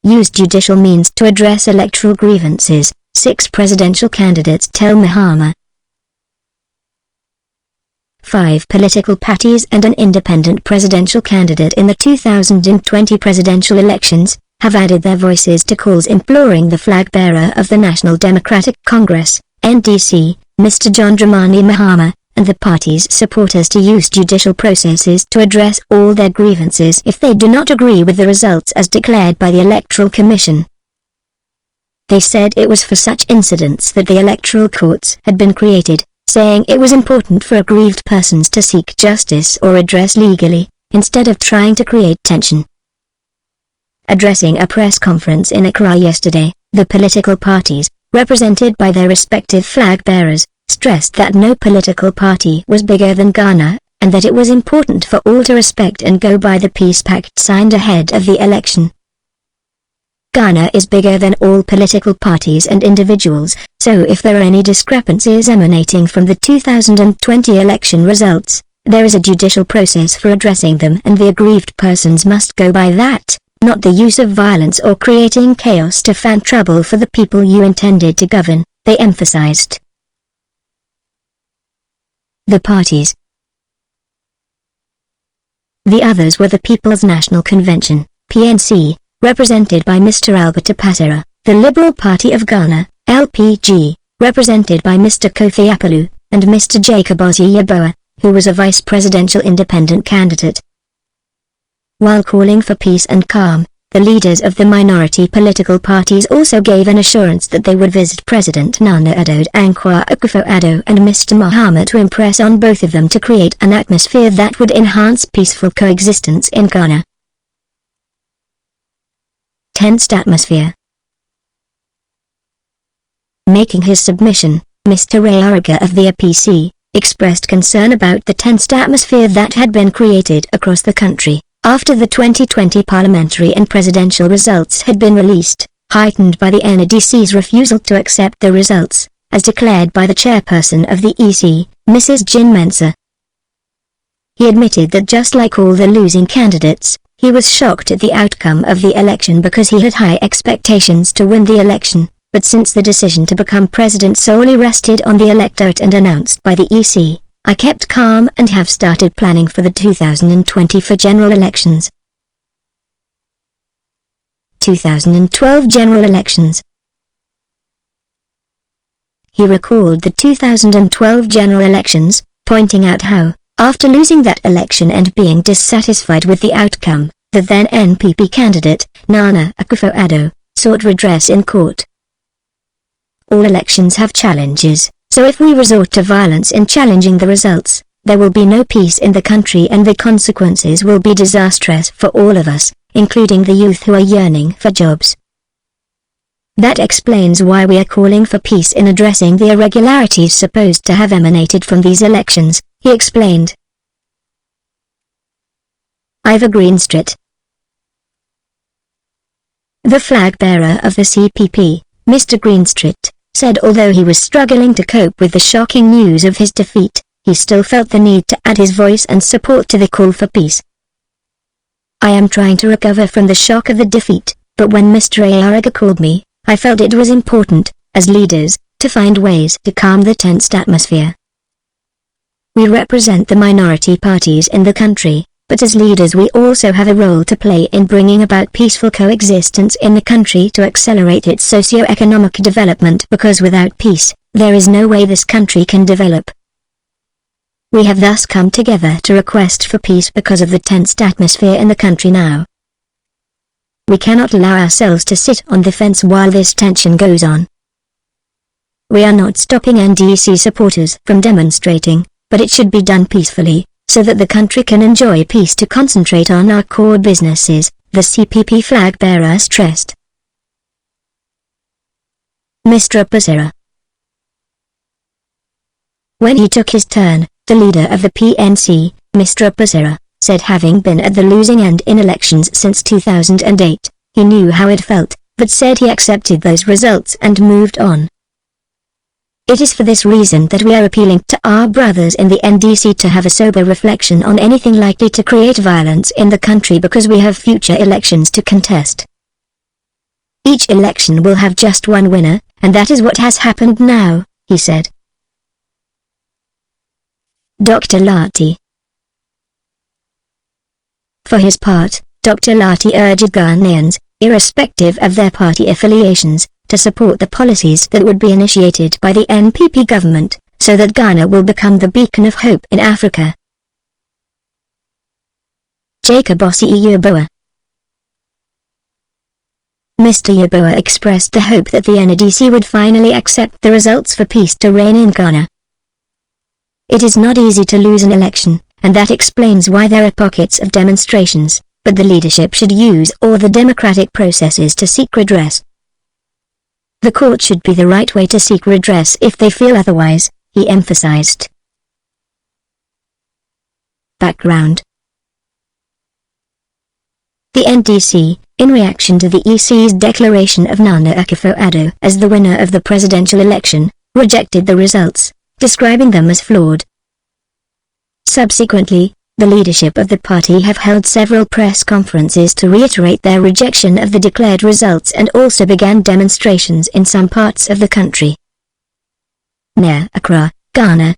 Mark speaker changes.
Speaker 1: use judicial means to address electoral grievances, 6 presidential candidates tell Mahama. 5 political parties and an independent presidential candidate in the 2020 presidential elections have added their voices to calls imploring the flag-bearer of the National Democratic Congress, NDC, Mr. John Dramani Mahama, and the party's supporters to use judicial processes to address all their grievances if they do not agree with the results as declared by the Electoral Commission. They said it was for such incidents that the electoral courts had been created, saying it was important for aggrieved persons to seek justice or redress legally, instead of trying to create tension. Addressing a press conference in Accra yesterday, the political parties, represented by their respective flag-bearers, stressed that no political party was bigger than Ghana, and that it was important for all to respect and go by the peace pact signed ahead of the election. Ghana is bigger than all political parties and individuals, so if there are any discrepancies emanating from the 2020 election results, there is a judicial process for addressing them and the aggrieved persons must go by that, not the use of violence or creating chaos to fan trouble for the people you intended to govern, they emphasized. The parties. The others were the People's National Convention, PNC, represented by Mr. Albert Apatera, the Liberal Party of Ghana, LPG, represented by Mr. Kofi Akpolu, and Mr. Jacob Ozzy-Yaboah, who was a vice presidential independent candidate. While calling for peace and calm, the leaders of the minority political parties also gave an assurance that they would visit President Nana Addo Dankwa Akufo-Addo and Mr. Mahama to impress on both of them to create an atmosphere that would enhance peaceful coexistence in Ghana. Tensed atmosphere. Making his submission, Mr. Ray Araga of the APC expressed concern about the tensed atmosphere that had been created across the country after the 2020 parliamentary and presidential results had been released, heightened by the NDC's refusal to accept the results, as declared by the chairperson of the EC, Mrs. Jin Mensah. He admitted that just like all the losing candidates, he was shocked at the outcome of the election because he had high expectations to win the election, but since the decision to become president solely rested on the electorate and announced by the EC, I kept calm and have started planning for the 2020 general elections. 2012 general elections. He recalled the 2012 general elections, pointing out how, after losing that election and being dissatisfied with the outcome, the then NPP candidate, Nana Akufo-Addo, sought redress in court. All elections have challenges, so if we resort to violence in challenging the results, there will be no peace in the country and the consequences will be disastrous for all of us, including the youth who are yearning for jobs. That explains why we are calling for peace in addressing the irregularities supposed to have emanated from these elections, he explained. Ivor Greenstreet. The flag-bearer of the CPP, Mr. Greenstreet, said although he was struggling to cope with the shocking news of his defeat, he still felt the need to add his voice and support to the call for peace. I am trying to recover from the shock of the defeat, but when Mr. Araga called me, I felt it was important, as leaders, to find ways to calm the tensed atmosphere. We represent the minority parties in the country, but as leaders we also have a role to play in bringing about peaceful coexistence in the country to accelerate its socio-economic development because without peace, there is no way this country can develop. We have thus come together to request for peace because of the tensed atmosphere in the country now. We cannot allow ourselves to sit on the fence while this tension goes on. We are not stopping NDC supporters from demonstrating, but it should be done peacefully, so that the country can enjoy peace to concentrate on our core businesses, the CPP flag-bearer stressed. Mr. Apatera. When he took his turn, the leader of the PNC, Mr. Apatera, said having been at the losing end in elections since 2008, he knew how it felt, but said he accepted those results and moved on. It is for this reason that we are appealing to our brothers in the NDC to have a sober reflection on anything likely to create violence in the country because we have future elections to contest. Each election will have just one winner, and that is what has happened now, he said. Dr. Lati. For his part, Dr. Lati urged Ghanaians, irrespective of their party affiliations, to support the policies that would be initiated by the NPP government, so that Ghana will become the beacon of hope in Africa. Jacob Osei-Yeboah. Mr. Yeboah expressed the hope that the NDC would finally accept the results for peace to reign in Ghana. It is not easy to lose an election, and that explains why there are pockets of demonstrations, but the leadership should use all the democratic processes to seek redress. The court should be the right way to seek redress if they feel otherwise, he emphasized. Background. The NDC, in reaction to the EC's declaration of Nana Akufo-Addo as the winner of the presidential election, rejected the results, describing them as flawed. Subsequently, the leadership of the party have held several press conferences to reiterate their rejection of the declared results and also began demonstrations in some parts of the country. Near Accra, Ghana,